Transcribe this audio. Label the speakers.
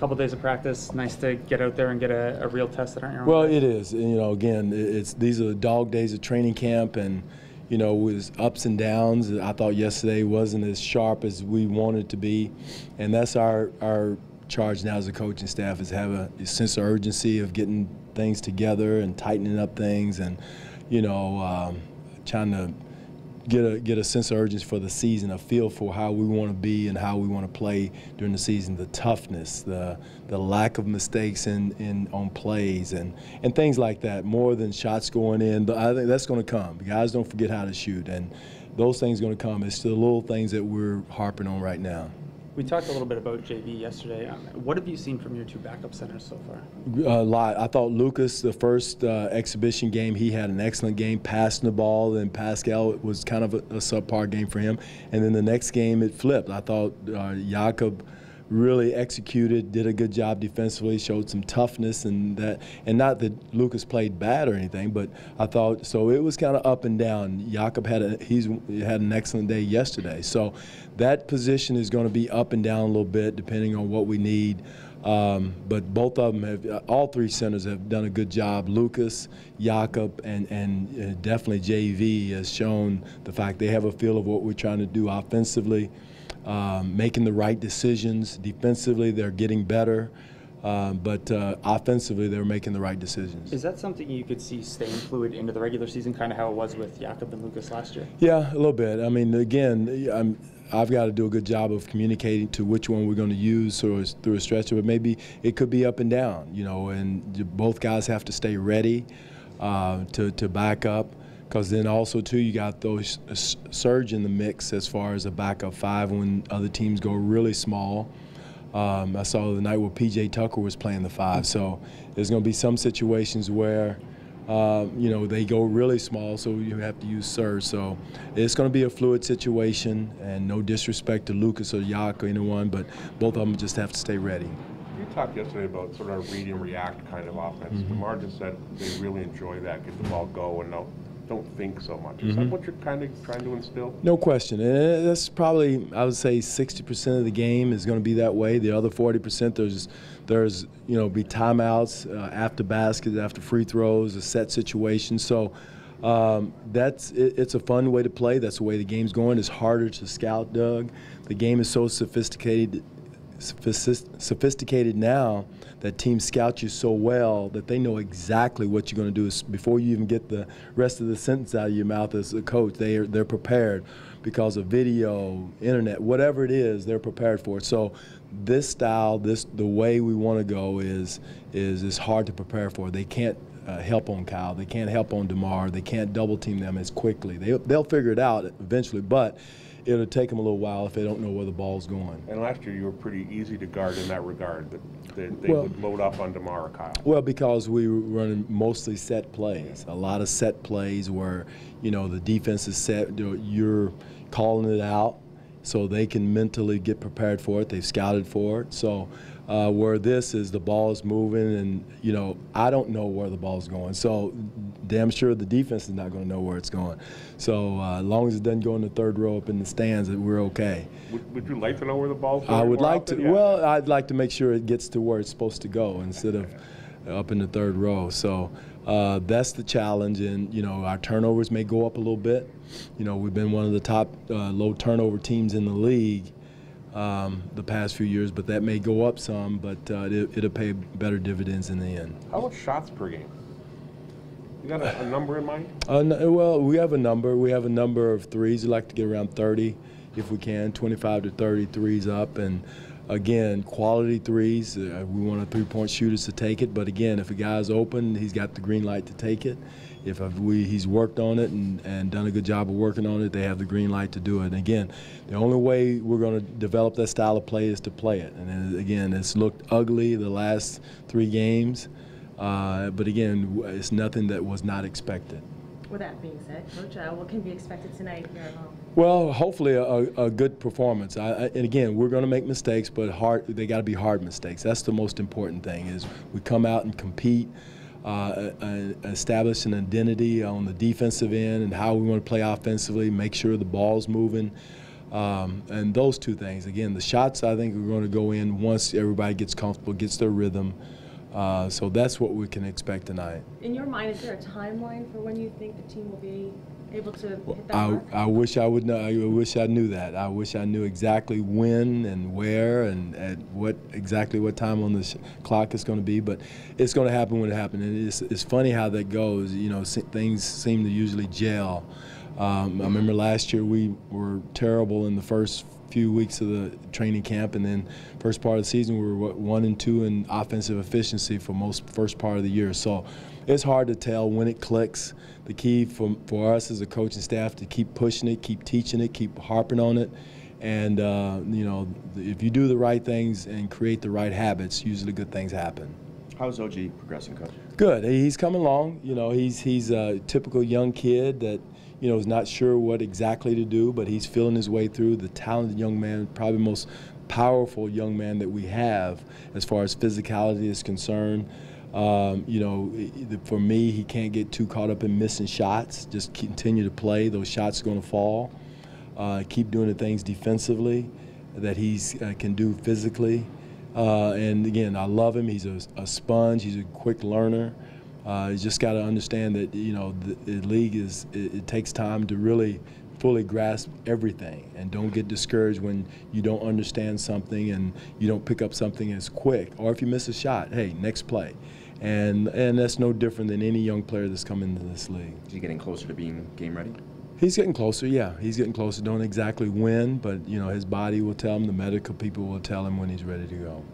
Speaker 1: couple days of practice. Nice to get out there and get a real test that aren't your own.
Speaker 2: Well, it is. You know, again, these are dog days of training camp, and you know, with ups and downs. I thought yesterday wasn't as sharp as we wanted to be, and that's our charge now as a coaching staff, is have a sense of urgency of getting things together and tightening up things, and you know, trying to get a sense of urgency for the season, a feel for how we want to be and how we want to play during the season, the toughness, the lack of mistakes on plays and things like that, more than shots going in. But I think that's going to come. Guys don't forget how to shoot, and those things are going to come. It's the little things that we're harping on right now.
Speaker 1: We talked a little bit about JV yesterday. What have you seen from your two backup centers so far?
Speaker 2: A lot. I thought Lucas, the first exhibition game, he had an excellent game passing the ball, and Pascal was kind of a subpar game for him. And then the next game, it flipped. I thought Jakob really executed, did a good job defensively, showed some toughness, and not that Lucas played bad or anything, but I thought so it was kind of up and down. Jakob had an excellent day yesterday, so that position is going to be up and down a little bit depending on what we need. But both of them all three centers have done a good job. Lucas, Jakob, and definitely JV has shown the fact they have a feel of what we're trying to do offensively. Making the right decisions. Defensively, they're getting better, but offensively, they're making the right decisions.
Speaker 1: Is that something you could see staying fluid into the regular season, kind of how it was with Jakob and Lucas last year?
Speaker 2: Yeah, a little bit. I mean, again, I've got to do a good job of communicating to which one we're going to use through a stretch, but maybe it could be up and down, you know, and both guys have to stay ready to back up. Because then also, too, you got those surge in the mix as far as a backup five when other teams go really small. I saw the night where P.J. Tucker was playing the five. So there's going to be some situations where, you know, they go really small, so you have to use surge. So it's going to be a fluid situation, and no disrespect to Lucas or Jakob or anyone, but both of them just have to stay ready.
Speaker 3: You talked yesterday about sort of a read and react kind of offense.
Speaker 2: Mm-hmm.
Speaker 3: DeMar just said they really enjoy that, get the ball go, and don't think so much. Is that what you're kind of trying to instill?
Speaker 2: No question. And that's probably, I would say, 60% of the game is going to be that way. The other 40%, there's you know, be timeouts after baskets, after free throws, a set situation. So it's a fun way to play. That's the way the game's going. It's harder to scout, Doug. The game is so sophisticated now that teams scout you so well that they know exactly what you're going to do before you even get the rest of the sentence out of your mouth as a coach. They're prepared because of video, internet, whatever it is, they're prepared for it. So this style, the way we want to go is hard to prepare for. They can't help on Kyle. They can't help on DeMar. They can't double team them as quickly. They'll figure it out eventually, but it'll take them a little while if they don't know where the ball's going.
Speaker 3: And last year you were pretty easy to guard in that regard. They would load up on DeMar or Kyle.
Speaker 2: Well, because we were running mostly set plays. A lot of set plays where, you know, the defense is set. You're calling it out so they can mentally get prepared for it. They've scouted for it. So where this is, the ball is moving, and, you know, I don't know where the ball's going. So damn sure the defense is not going to know where it's going. So as long as it doesn't go in the third row up in the stands, we're okay.
Speaker 3: Would you like to know where the ball's going?
Speaker 2: I would like
Speaker 3: often?
Speaker 2: to.
Speaker 3: Yeah.
Speaker 2: Well, I'd like to make sure it gets to where it's supposed to go instead of up in the third row. So that's the challenge, and you know, our turnovers may go up a little bit. You know, we've been one of the top low turnover teams in the league the past few years, but that may go up some, but it'll pay better dividends in the end.
Speaker 3: How about shots per game? You got a number in mind?
Speaker 2: Well, we have a number. We have a number of threes. We like to get around 30 if we can, 25 to 30 threes up. And again, quality threes. We want our three-point shooters to take it. But again, if a guy's open, he's got the green light to take it. If he's worked on it and done a good job of working on it, they have the green light to do it. And again, the only way we're going to develop that style of play is to play it. And then, again, it's looked ugly the last 3 games. But again, it's nothing that was not expected.
Speaker 4: With that being said, Coach, what can be expected tonight here at home?
Speaker 2: Well, hopefully a good performance. And again, we're going to make mistakes, but they got to be hard mistakes. That's the most important thing, is we come out and compete, establish an identity on the defensive end and how we want to play offensively, make sure the ball's moving. And those two things. Again, the shots I think are going to go in once everybody gets comfortable, gets their rhythm. So that's what we can expect tonight.
Speaker 4: In your mind, is there a timeline for when you think the team will be able to hit that mark?
Speaker 2: I wish I would know. I wish I knew that. I wish I knew exactly when and where and at exactly what time on the clock it's going to be. But it's going to happen when it happens. And it's funny how that goes. You know, things seem to usually gel. I remember last year we were terrible in the first few weeks of the training camp, and then first part of the season we were 1-2 in offensive efficiency for most first part of the year. So it's hard to tell when it clicks. The key for us as a coaching staff to keep pushing it, keep teaching it, keep harping on it, and you know, if you do the right things and create the right habits, usually good things happen.
Speaker 5: How's OG progressing, Coach?
Speaker 2: Good. He's coming along. You know, he's a typical young kid that, you know, is not sure what exactly to do, but he's feeling his way through. The talented young man, probably the most powerful young man that we have as far as physicality is concerned. You know, for me, he can't get too caught up in missing shots. Just continue to play. Those shots are going to fall. Keep doing the things defensively that he can do physically. And again, I love him. He's a sponge. He's a quick learner. You just got to understand that, you know, the league it takes time to really fully grasp everything, and don't get discouraged when you don't understand something and you don't pick up something as quick, or if you miss a shot, hey, next play. And that's no different than any young player that's come into this league.
Speaker 5: Is he getting closer to being game ready?
Speaker 2: He's getting closer, yeah. He's getting closer. Don't exactly when, but, you know, his body will tell him, the medical people will tell him when he's ready to go.